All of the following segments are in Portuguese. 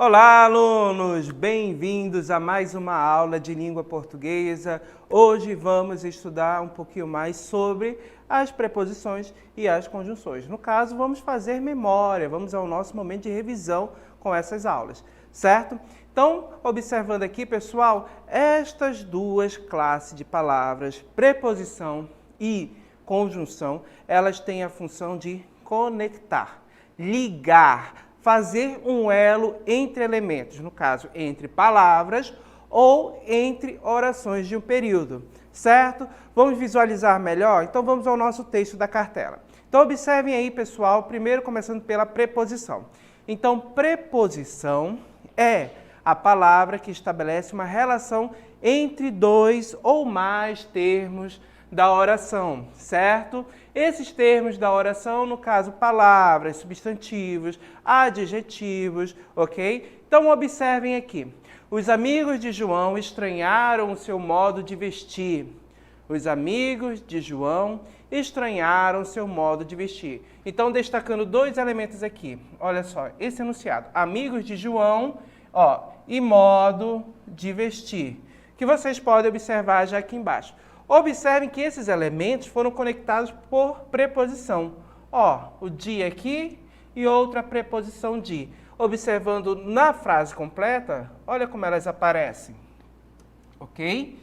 Olá, alunos! Bem-vindos a mais uma aula de língua portuguesa. Hoje vamos estudar um pouquinho mais sobre as preposições e as conjunções. No caso, vamos fazer memória, vamos ao nosso momento de revisão com essas aulas, certo? Então, observando aqui, pessoal, estas duas classes de palavras, preposição e conjunção, elas têm a função de conectar, ligar, fazer um elo entre elementos, no caso, entre palavras ou entre orações de um período, certo? Vamos visualizar melhor? Então, vamos ao nosso texto da cartela. Então, observem aí, pessoal, primeiro começando pela preposição. Então, preposição é a palavra que estabelece uma relação entre dois ou mais termos da oração, certo? Esses termos da oração, no caso, palavras, substantivos, adjetivos, ok? Então, observem aqui. Os amigos de João estranharam o seu modo de vestir. Os amigos de João estranharam o seu modo de vestir. Então, destacando dois elementos aqui. Olha só, esse enunciado. Amigos de João, e modo de vestir. Que vocês podem observar já aqui embaixo. Observem que esses elementos foram conectados por preposição. O de aqui e outra preposição de. Observando na frase completa, olha como elas aparecem. Ok?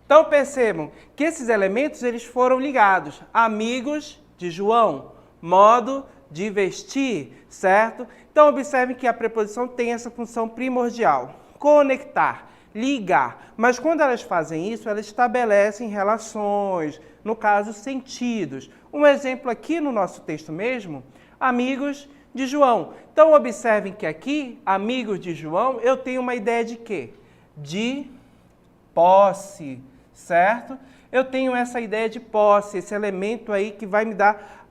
Então percebam que esses elementos eles foram ligados. Amigos de João, modo de vestir, certo? Então observem que a preposição tem essa função primordial. Conectar, ligar, mas quando elas fazem isso, elas estabelecem relações, no caso, sentidos. Um exemplo aqui no nosso texto mesmo, amigos de João. Então, observem que aqui, amigos de João, eu tenho uma ideia de quê? De posse, certo? Eu tenho essa ideia de posse, esse elemento aí que vai me dar,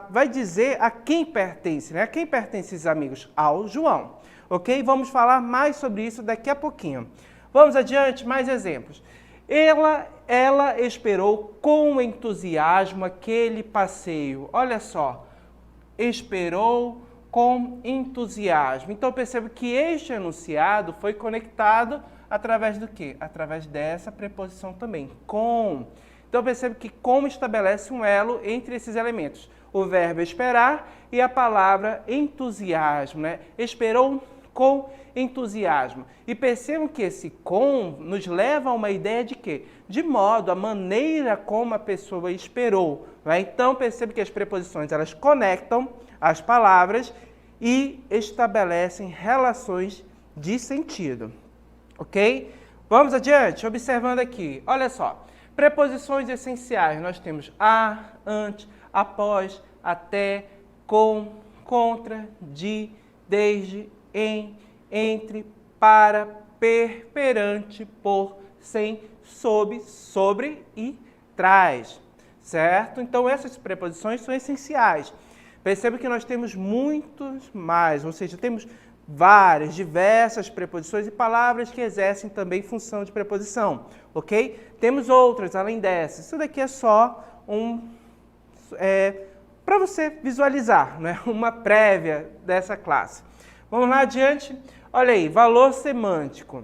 vai dizer a quem pertence, né? A quem pertencem esses amigos? Ao João, ok? Vamos falar mais sobre isso daqui a pouquinho. Vamos adiante, mais exemplos. Ela esperou com entusiasmo aquele passeio. Olha só, esperou com entusiasmo. Então, perceba que este enunciado foi conectado através do quê? Através dessa preposição também, com. Então, perceba que com estabelece um elo entre esses elementos. O verbo esperar e a palavra entusiasmo, né? Esperou com entusiasmo. E percebam que esse com nos leva a uma ideia de quê? De modo, a maneira como a pessoa esperou. Né? Então, perceba que as preposições elas conectam as palavras e estabelecem relações de sentido. Ok? Vamos adiante, observando aqui. Olha só, preposições essenciais. Nós temos a, ante, após, até, com, contra, de, desde, em, entre, para, perante, por, sem, sob, sobre e traz, certo? Então, essas preposições são essenciais. Perceba que nós temos muitos mais, ou seja, temos várias, diversas preposições e palavras que exercem também função de preposição, ok? Temos outras além dessas. Isso daqui é só para você visualizar, né? Uma prévia dessa classe. Vamos lá adiante? Olha aí, valor semântico.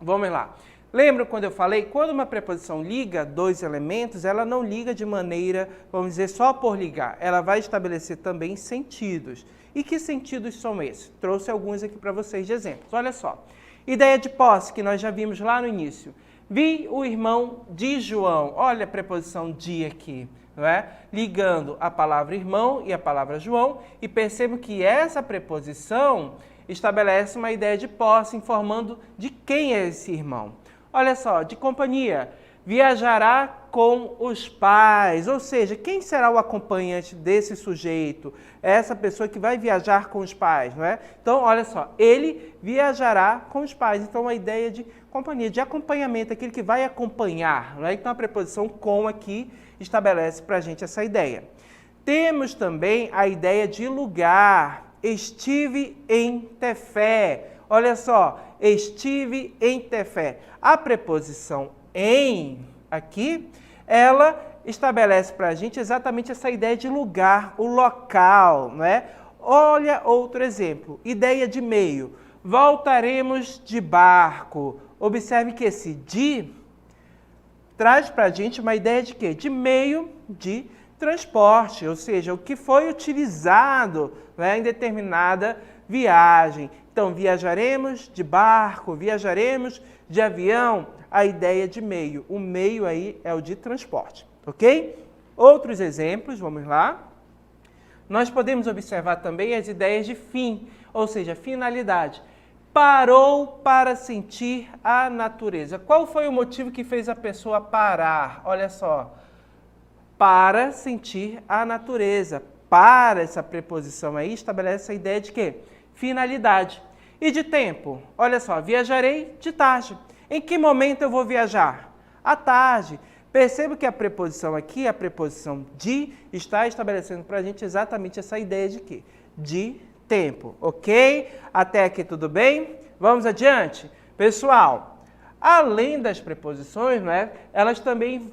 Vamos lá. Lembram quando eu falei? Quando uma preposição liga dois elementos, ela não liga de maneira, vamos dizer, só por ligar. Ela vai estabelecer também sentidos. E que sentidos são esses? Trouxe alguns aqui para vocês de exemplos. Olha só. Ideia de posse, que nós já vimos lá no início. Vi o irmão de João. Olha a preposição de aqui. Não é? Ligando a palavra irmão e a palavra João, e percebo que essa preposição estabelece uma ideia de posse, informando de quem é esse irmão. Olha só, de companhia, viajará com os pais, ou seja, quem será o acompanhante desse sujeito? Essa pessoa que vai viajar com os pais, não é? Então, olha só, ele viajará com os pais, então a ideia de companhia, de acompanhamento, aquele que vai acompanhar, não é? Então a preposição com aqui estabelece para a gente essa ideia. Temos também a ideia de lugar. Estive em Tefé. Olha só, estive em Tefé. A preposição em aqui, ela estabelece para a gente exatamente essa ideia de lugar, o local, não é? Olha outro exemplo, ideia de meio. voltaremos de barco. Observe que esse de traz para a gente uma ideia de quê? De meio de transporte, ou seja, o que foi utilizado, né, em determinada viagem. Então, viajaremos de barco, viajaremos de avião, a ideia de meio. O meio aí é o de transporte, ok? Outros exemplos, vamos lá. Nós podemos observar também as ideias de fim, ou seja, finalidade. Parou para sentir a natureza. Qual foi o motivo que fez a pessoa parar? Olha só. Para sentir a natureza. Para, essa preposição aí, estabelece a ideia de quê? Finalidade. E de tempo? Olha só, viajarei de tarde. Em que momento eu vou viajar? À tarde. Perceba que a preposição aqui, a preposição de, está estabelecendo para a gente exatamente essa ideia de quê? De tempo, ok? Até aqui tudo bem? Vamos adiante? Pessoal, além das preposições, né, elas também,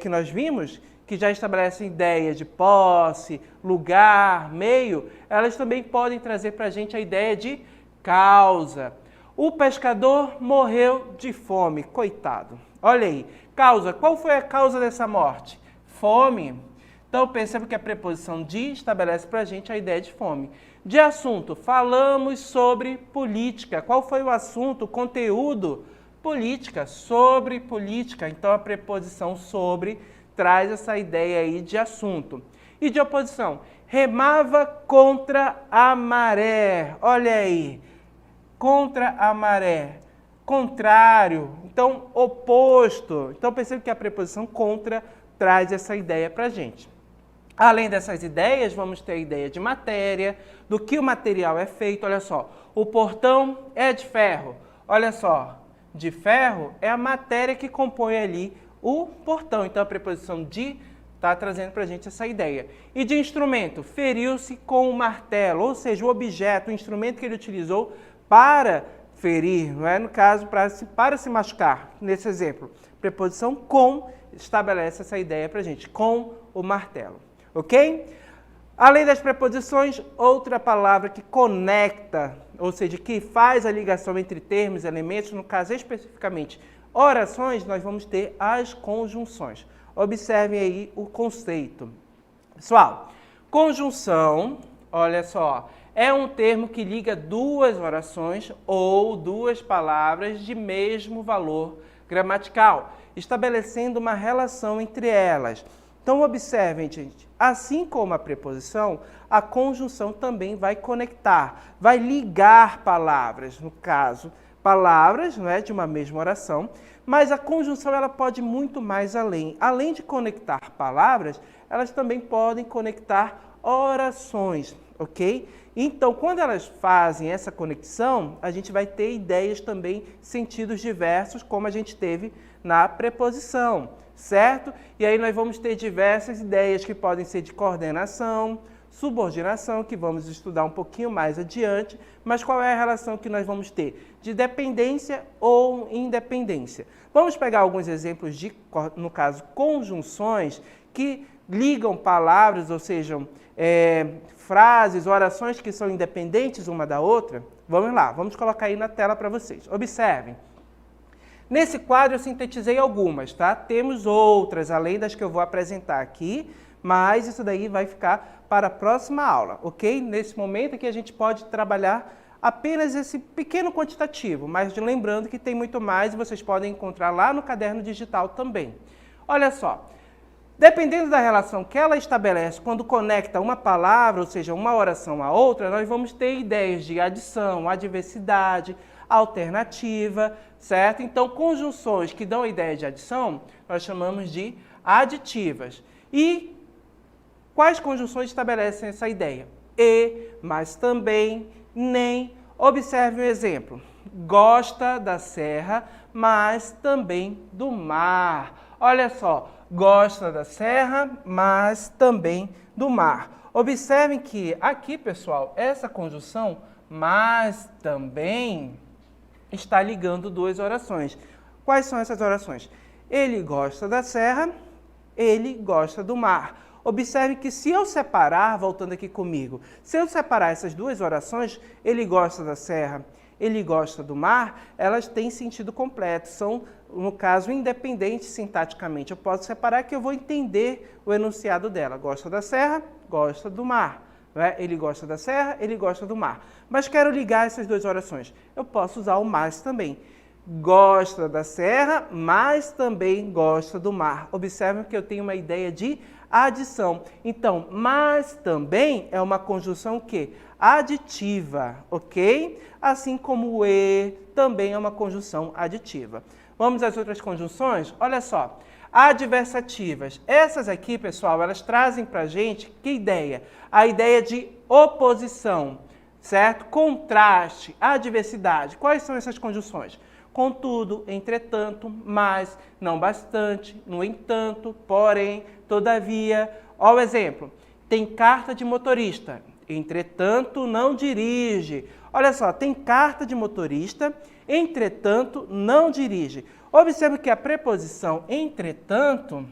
que nós vimos, que já estabelecem ideia de posse, lugar, meio, elas também podem trazer para a gente a ideia de causa. O pescador morreu de fome, coitado. Olha aí, causa. Qual foi a causa dessa morte? Fome. Então, perceba que a preposição de estabelece para a gente a ideia de fome. De assunto, falamos sobre política. Qual foi o assunto, o conteúdo? Política, sobre política. Então, a preposição sobre traz essa ideia aí de assunto. E de oposição, remava contra a maré. Olha aí, contra a maré. Contrário, então oposto. Então perceba que a preposição contra traz essa ideia para a gente. Além dessas ideias, vamos ter a ideia de matéria, do que o material é feito. Olha só, o portão é de ferro. Olha só, de ferro é a matéria que compõe ali o portão. Então a preposição de está trazendo para a gente essa ideia. E de instrumento, feriu-se com o martelo, ou seja, o objeto, o instrumento que ele utilizou para ferir, não é? No caso, para se machucar. Nesse exemplo, preposição com estabelece essa ideia para a gente, com o martelo, ok? Além das preposições, outra palavra que conecta, ou seja, que faz a ligação entre termos e elementos, no caso especificamente orações, nós vamos ter as conjunções. Observem aí o conceito. Pessoal, conjunção, olha só, é um termo que liga duas orações ou duas palavras de mesmo valor gramatical, estabelecendo uma relação entre elas. Então, observem, gente, assim como a preposição, a conjunção também vai conectar, vai ligar palavras, no caso, palavras, não é, de uma mesma oração, mas a conjunção ela pode ir muito mais além. Além de conectar palavras, elas também podem conectar orações, ok? Então, quando elas fazem essa conexão, a gente vai ter ideias também, sentidos diversos, como a gente teve na preposição, certo? E aí nós vamos ter diversas ideias que podem ser de coordenação, subordinação, que vamos estudar um pouquinho mais adiante, mas qual é a relação que nós vamos ter? De dependência ou independência. Vamos pegar alguns exemplos de, no caso, conjunções que ligam palavras, ou seja, frases, orações que são independentes uma da outra. Vamos lá, vamos colocar aí na tela para vocês. Observem. Nesse quadro eu sintetizei algumas, tá? Temos outras, além das que eu vou apresentar aqui, mas isso daí vai ficar para a próxima aula, ok? Nesse momento aqui a gente pode trabalhar apenas esse pequeno quantitativo, mas lembrando que tem muito mais e vocês podem encontrar lá no caderno digital também. Olha só, dependendo da relação que ela estabelece quando conecta uma palavra, ou seja, uma oração a outra, nós vamos ter ideias de adição, adversidade, alternativa, certo? Então, conjunções que dão a ideia de adição, nós chamamos de aditivas. E quais conjunções estabelecem essa ideia? E, mas também, nem. Observe um exemplo. Gosta da serra, mas também do mar. Olha só, gosta da serra, mas também do mar. Observem que aqui, pessoal, essa conjunção, mas também, está ligando duas orações. Quais são essas orações? Ele gosta da serra, ele gosta do mar. Observe que se eu separar, voltando aqui comigo, se eu separar essas duas orações, ele gosta da serra, ele gosta do mar, elas têm sentido completo, são, no caso, independentes sintaticamente. Eu posso separar que eu vou entender o enunciado dela. Gosta da serra, gosta do mar. Né? Ele gosta da serra, ele gosta do mar. Mas quero ligar essas duas orações. Eu posso usar o mas também. Gosta da serra, mas também gosta do mar. Observem que eu tenho uma ideia de adição. Então, mas também é uma conjunção que aditiva, ok? Assim como o e também é uma conjunção aditiva. Vamos às outras conjunções? Olha só, adversativas. Essas aqui, pessoal, elas trazem para a gente que ideia? A ideia de oposição, certo? Contraste, adversidade. Quais são essas conjunções? Contudo, entretanto, mas, não bastante, no entanto, porém, todavia. Ó o exemplo, tem carta de motorista, entretanto, não dirige. Olha só, tem carta de motorista, entretanto, não dirige. Observe que a preposição entretanto,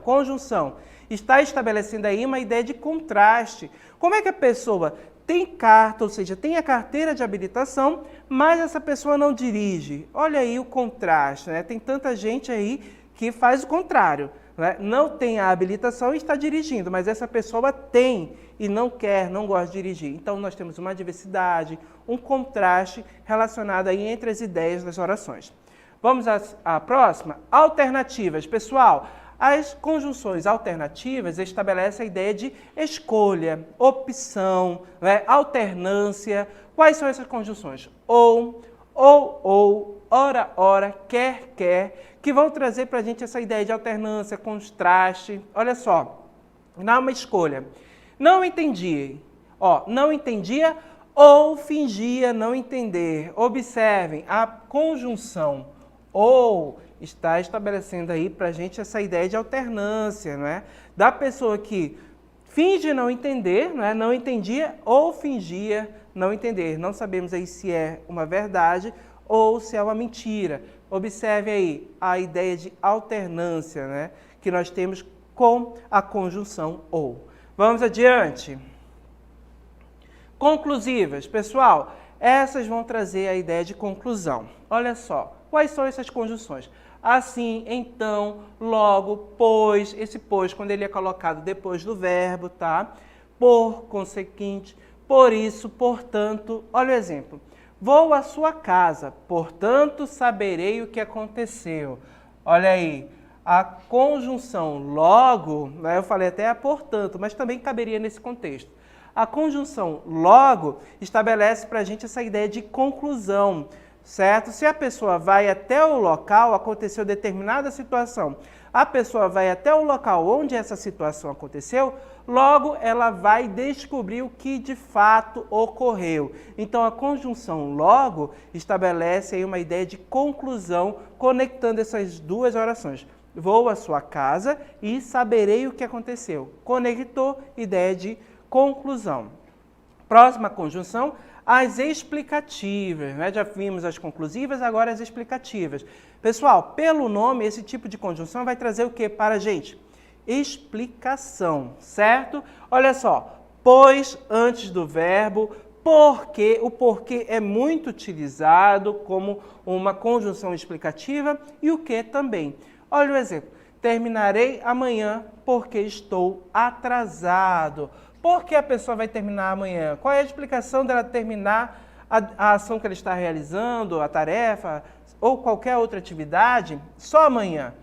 conjunção, está estabelecendo aí uma ideia de contraste. Como é que a pessoa tem carta, ou seja, tem a carteira de habilitação, mas essa pessoa não dirige? Olha aí o contraste, né? Tem tanta gente aí que faz o contrário, né? Não tem a habilitação e está dirigindo, mas essa pessoa tem e não quer, não gosta de dirigir. Então, nós temos uma diversidade, um contraste relacionado aí entre as ideias das orações. Vamos à próxima? Alternativas. Pessoal, as conjunções alternativas estabelecem a ideia de escolha, opção, né? Alternância. Quais são essas conjunções? Ou, ora, ora, quer, que vão trazer para a gente essa ideia de alternância, contraste. Olha só, dá uma escolha. Não entendi. Ó, não entendia ou fingia não entender. Observem, a conjunção ou está estabelecendo aí para a gente essa ideia de alternância, não é? Da pessoa que finge não entender, não é? Não entendia ou fingia não entender. Não sabemos aí se é uma verdade ou se é uma mentira. Observe aí a ideia de alternância, né? Que nós temos com a conjunção ou. Vamos adiante. Conclusivas. Pessoal, essas vão trazer a ideia de conclusão. Olha só, quais são essas conjunções? Assim, então, logo, pois, esse pois, quando ele é colocado depois do verbo, tá? Por consequente, por isso, portanto. Olha o exemplo. Vou à sua casa, portanto, saberei o que aconteceu. Olha aí, a conjunção logo, né, eu falei até a portanto, mas também caberia nesse contexto. A conjunção logo estabelece para a gente essa ideia de conclusão, certo? Se a pessoa vai até o local, aconteceu determinada situação, a pessoa vai até o local onde essa situação aconteceu, logo ela vai descobrir o que de fato ocorreu. Então a conjunção logo estabelece aí uma ideia de conclusão, conectando essas duas orações. Vou à sua casa e saberei o que aconteceu. Conectou, ideia de conclusão. Próxima conjunção, as explicativas, né? Já vimos as conclusivas, agora as explicativas. Pessoal, pelo nome, esse tipo de conjunção vai trazer o que para a gente? Explicação, certo? Olha só, pois antes do verbo, porque, o porquê é muito utilizado como uma conjunção explicativa e o que também. Olha o exemplo, terminarei amanhã porque estou atrasado. Por que a pessoa vai terminar amanhã? Qual é a explicação dela terminar a ação que ela está realizando, a tarefa ou qualquer outra atividade só amanhã?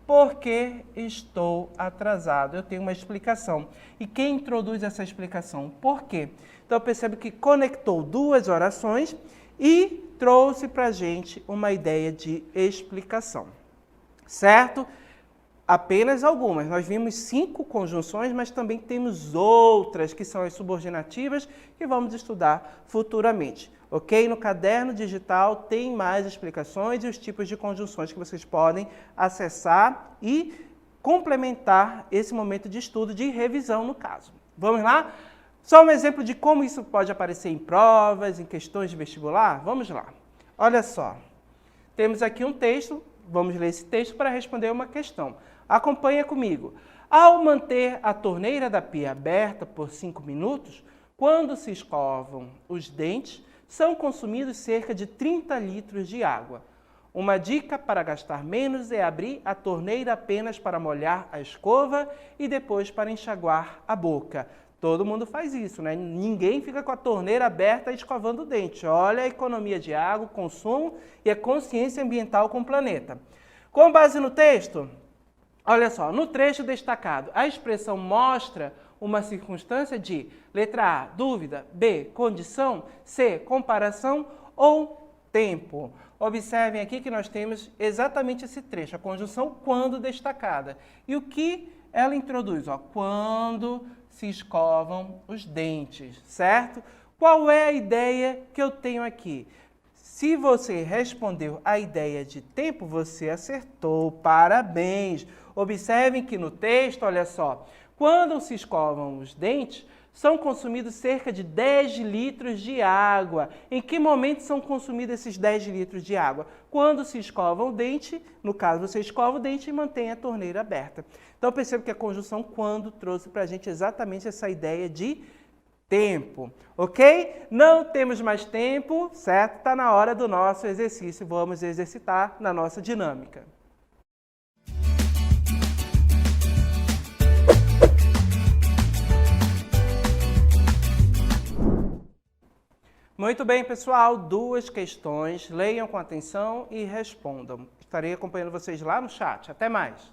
Porque estou atrasado. Eu tenho uma explicação. E quem introduz essa explicação? Por quê? Então, eu percebo que conectou duas orações e trouxe para a gente uma ideia de explicação. Certo? Apenas algumas. Nós vimos 5 conjunções, mas também temos outras, que são as subordinativas, que vamos estudar futuramente. Ok? No caderno digital tem mais explicações e os tipos de conjunções que vocês podem acessar e complementar esse momento de estudo, de revisão no caso. Vamos lá? Só um exemplo de como isso pode aparecer em provas, em questões de vestibular? Vamos lá. Olha só. Temos aqui um texto, vamos ler esse texto para responder uma questão. Acompanha comigo. Ao manter a torneira da pia aberta por 5 minutos, quando se escovam os dentes, são consumidos cerca de 30 litros de água. Uma dica para gastar menos é abrir a torneira apenas para molhar a escova e depois para enxaguar a boca. Todo mundo faz isso, né? Ninguém fica com a torneira aberta escovando o dente. Olha a economia de água, consumo e a consciência ambiental com o planeta. Com base no texto, olha só, no trecho destacado, a expressão mostra uma circunstância de letra A, dúvida, B, condição, C, comparação ou tempo. Observem aqui que nós temos exatamente esse trecho, a conjunção quando destacada. E o que ela introduz? Ó, quando se escovam os dentes, certo? Qual é a ideia que eu tenho aqui? Se você respondeu a ideia de tempo, você acertou. Parabéns! Observem que no texto, olha só, quando se escovam os dentes, são consumidos cerca de 10 litros de água. Em que momento são consumidos esses 10 litros de água? Quando se escova o dente, no caso você escova o dente e mantém a torneira aberta. Então perceba que a conjunção quando trouxe para a gente exatamente essa ideia de tempo, ok? Não temos mais tempo, certo? Está na hora do nosso exercício, vamos exercitar na nossa dinâmica. Muito bem, pessoal, 2 questões, leiam com atenção e respondam. Estarei acompanhando vocês lá no chat. Até mais!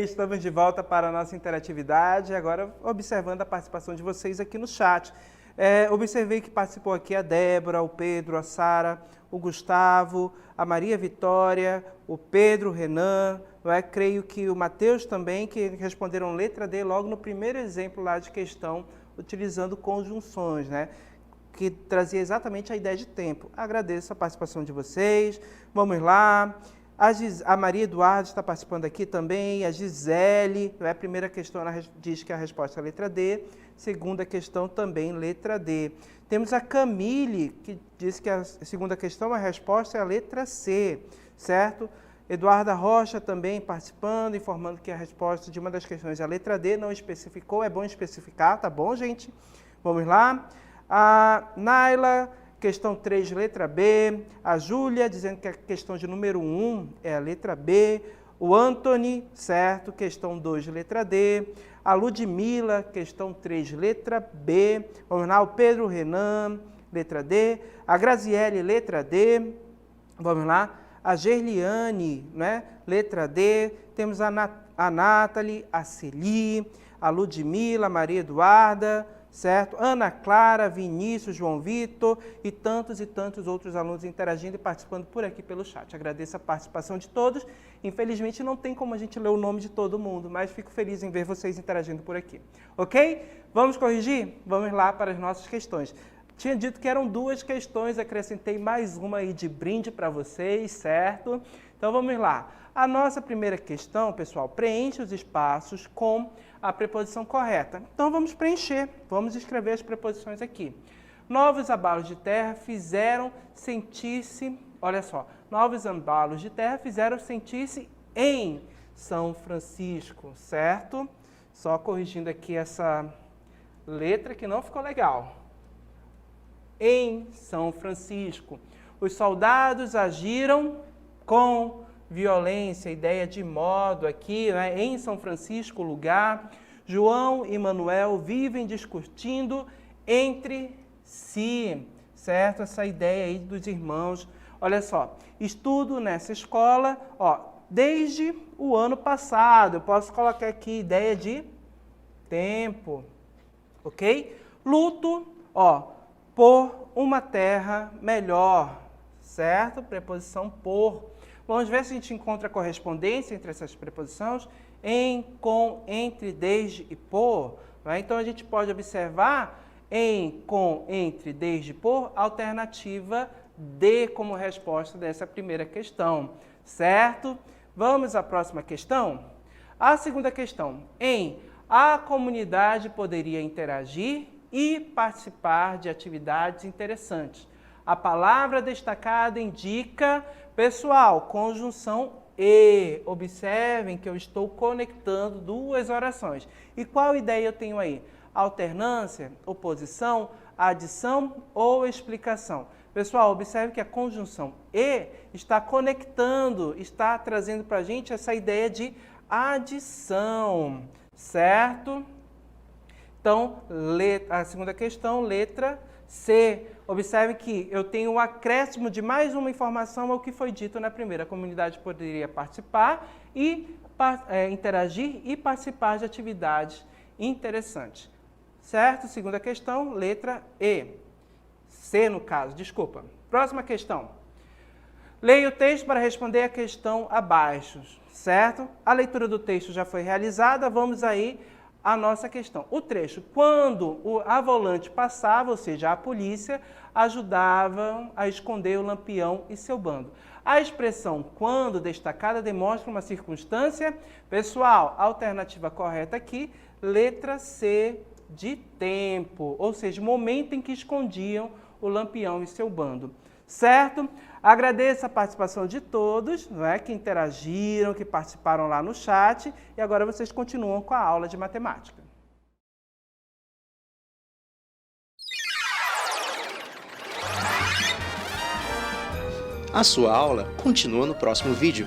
estamos de volta para a nossa interatividade, agora observando a participação de vocês aqui no chat. Observei que participou aqui a Débora, o Pedro, a Sara, o Gustavo, a Maria Vitória, o Pedro, o Renan, creio que o Matheus também, que responderam letra D logo no primeiro exemplo lá de questão, utilizando conjunções, né? Que trazia exatamente a ideia de tempo. Agradeço a participação de vocês. Vamos lá. A Maria Eduardo está participando aqui também, a Gisele, a primeira questão ela diz que a resposta é a letra D, segunda questão também letra D. Temos a Camille, que diz que a segunda questão, a resposta é a letra C, certo? Eduarda Rocha também participando, informando que a resposta de uma das questões é a letra D, não especificou, é bom especificar, tá bom, gente? Vamos lá. A Naila, questão 3, letra B. A Júlia, dizendo que a questão de número 1 é a letra B. O Anthony, certo, questão 2, letra D. A Ludmila, questão 3, letra B. Vamos lá, o Pedro Renan, letra D. A Graziele, letra D. Vamos lá. A Gerliane, né, letra D. Temos a Nathalie, a Celi, a Ludmila, a Maria Eduarda, certo? Ana Clara, Vinícius, João Vitor e tantos outros alunos interagindo e participando por aqui pelo chat. Agradeço a participação de todos. Infelizmente não tem como a gente ler o nome de todo mundo, mas fico feliz em ver vocês interagindo por aqui. Ok? Vamos corrigir? Vamos lá para as nossas questões. Tinha dito que eram 2 questões, acrescentei mais uma aí de brinde para vocês, certo? Então vamos lá. A nossa primeira questão, pessoal, preenche os espaços com a preposição correta. Então vamos preencher, vamos escrever as preposições aqui. Novos abalos de terra fizeram sentir-se, olha só, novos abalos de terra fizeram sentir-se em São Francisco, certo? Só corrigindo aqui essa letra que não ficou legal. Em São Francisco. Os soldados agiram com violência, ideia de modo aqui, né? Em São Francisco, lugar. João e Manuel vivem discutindo entre si, certo? Essa ideia aí dos irmãos. Olha só, estudo nessa escola, desde o ano passado. Eu posso colocar aqui ideia de tempo, ok? Luto, por uma terra melhor, certo? Preposição por. Vamos ver se a gente encontra correspondência entre essas preposições. Em, com, entre, desde e por. Né? Então, a gente pode observar em, com, entre, desde e por, alternativa D como resposta dessa primeira questão, certo? Vamos à próxima questão? A segunda questão. A comunidade poderia interagir e participar de atividades interessantes. A palavra destacada indica, pessoal, conjunção e. Observem que eu estou conectando 2 orações. E qual ideia eu tenho aí? Alternância, oposição, adição ou explicação? Pessoal, observe que a conjunção e está conectando, está trazendo para a gente essa ideia de adição, certo? Então, a segunda questão, letra C. Observe que eu tenho um acréscimo de mais uma informação ao que foi dito na primeira. A comunidade poderia participar e interagir e participar de atividades interessantes. Certo? Segunda questão, letra E. C, no caso, desculpa. Próxima questão. Leia o texto para responder a questão abaixo, certo? A leitura do texto já foi realizada, vamos aí à nossa questão. O trecho, quando a volante passava, ou seja, a polícia, ajudava a esconder o Lampião e seu bando. A expressão quando destacada demonstra uma circunstância. Pessoal, a alternativa correta aqui, letra C de tempo, ou seja, momento em que escondiam o Lampião e seu bando. Certo? Agradeço a participação de todos, que interagiram, que participaram lá no chat, e agora vocês continuam com a aula de matemática. A sua aula continua no próximo vídeo.